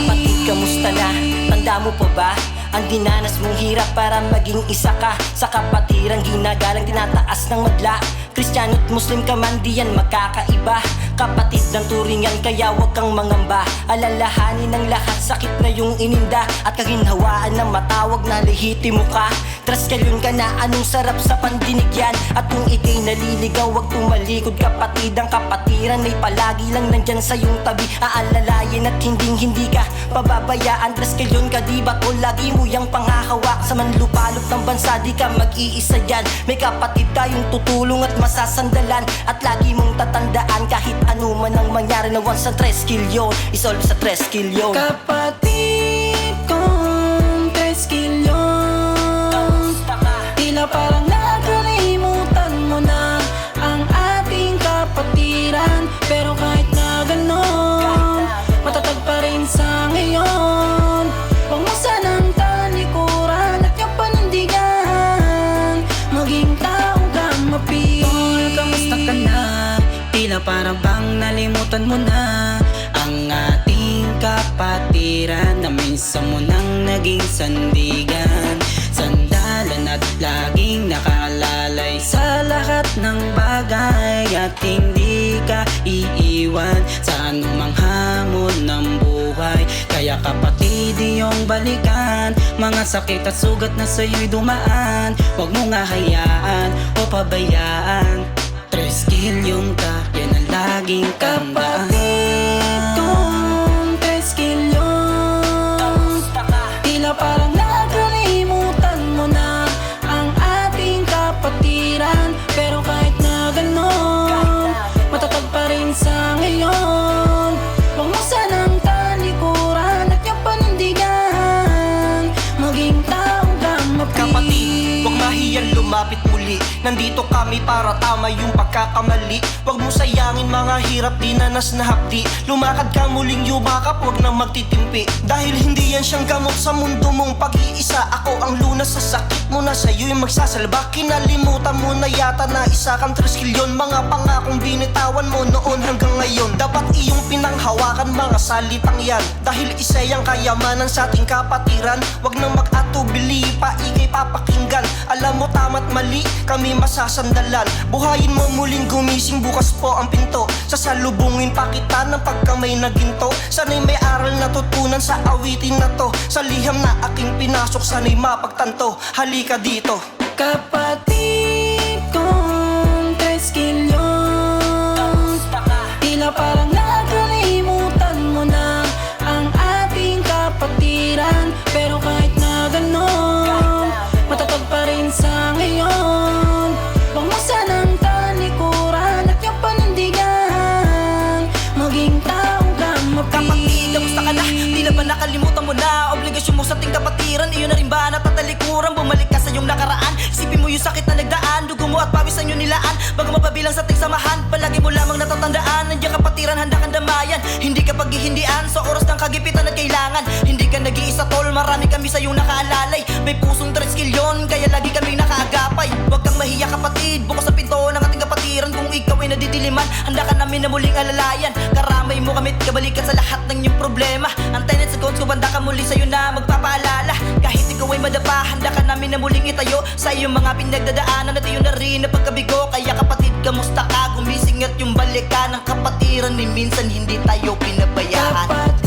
Kapatid, kamusta na? Tanda mo pa ba? Ang dinanas mong hirap para maging isa ka sa kapatiran, ginagalang tinataas ng madla. Kristiyano at Muslim ka man, di yan magkakaiba. Kapatid ng turingan, kaya wag kang mangamba. Alalahanin ng lahat, sakit na yung ininda at kaginhawaan na matawag na lehitimo ka. Traskalyon ka na, anong sarap sa pandinig yan. At kung ikay naliligaw, wag tumalikod. Kapatid, ang kapatiran ay palagi lang nandyan sa iyong tabi. Aalalayan at hindi ka pababayaan. Traskalyon ka, di ba't o lagi mo yang panghahawak sa manlupalop ng bansa, di ka mag-iisa dyan. May kapatid tayong tutulong at masasandalan, at lagi mong tatandaan kahit ano man ang mangyari na once sa 3 kilyon, isolve sa 3 kilyon. Kapatid kong 3 kilyon, tila parang nakalimutan mo na ang ating kapatiran. Pero kahit na ganon, matatag pa rin sa ngayon. Huwag mo sanang talikuran at yung panindigan, maging taong gamapit. Tol, kamusta ka na? Tila parang bang nalimutan mo na ang ating kapatiran na minsan mo nang naging sandigan. Sandalan at laging nakalalay sa lahat ng bagay, at hindi ka iiwan sa anumang hamon ng buhay. Kaya kapatid, iyong balikan mga sakit at sugat na sa'yo'y dumaan. Huwag mo nga hayaan o pabayaan. 3 kilyon ka, yan ang laging kambaan. Kapatid kong 3 kilyon, tila parang nakalimutan mo na ang ating kapatiran. Pero kahit na ganon, matatag pa rin sa ngayon. Huwag mo sanang talikuran at yung panindigan, maging taong gamapit. Kapatid, huwag mahiyang lumapit muli. Nandito kami para tama yung pagkakamali. Huwag mo sayangin mga hirap, dinanas na hapdi. Lumakad ka muling yumakap, huwag nang magtitimpi. Dahil hindi yan siyang gamot sa mundo mong pag-iisa. Ako ang lunas sa sakit mo na sa'yo'y magsasalba. Kinalimutan mo na yata na isa kang 3 kilyon. Mga pangakong binitawan mo noon hanggang ngayon, dapat iyong pinanghawakan mga salitang yan. Dahil isa yung kayamanan sa ating kapatiran. Huwag nang mag-atubili pa, ikay papakinggan. Alam mo tama't mali, kami masasandalan. Buhayin mo muling gumising, bukas po ang pinto. Sasalubungin pa kita ng pagkamay na ginto. Sana'y may aral na tutunan sa awitin na to. Sa liham na aking pinasok, sana'y mapagtanto. Halika dito. Kapatid kong 3 kilyon, tila parang nakalimutan mo na ang ating kapatiran. Pero kahit na ganon, matatag pa rin sa ngayon. Huwag mo sanang talikuran at yung panindigan, maging taong gamapit. Kapatid, kamusta ka na? Di na ba nakalimutan mo na obligasyon mo sa ating kapatiran? Iyon na rin ba natatalikuran? Bumalik ka sa iyong nakaraan. Isipin mo yung sakit na nagdaan, dugo mo at pawisan yung nilaan. Bago mapabilang sa ating samahan, palagi mo lamang natatandaan, nandiyan kapatiran, handa kang damayan. Hindi ka paghihindian sa oras ng kagipitan at kailangan. Hindi ka nag-iisa tol, marami kami sa iyong nakaalalay. May pusong 3 kilyon, kaya lagi kaming nakaagapay. Huwag kang mahiya kapatid, bukas ang pinto ng ating kapatiran. Kung ikaw ay nadidiliman, handa ka namin na muling alalayan. Karamay mo kami't kabalikan sa lahat ng iyong problema. Antayin at seconds ko, banda ka muli sa'yo na magpapaalala. Kahit ikaw ay madapa, handa ka namin na muling itayo sa iyong mga pinagdadaanan at iyon na rin na pagkabigo. Kaya kapatid, kamusta ka? Gumising at yung balikan ng kapatiran, ni minsan hindi tayo pinabayaan.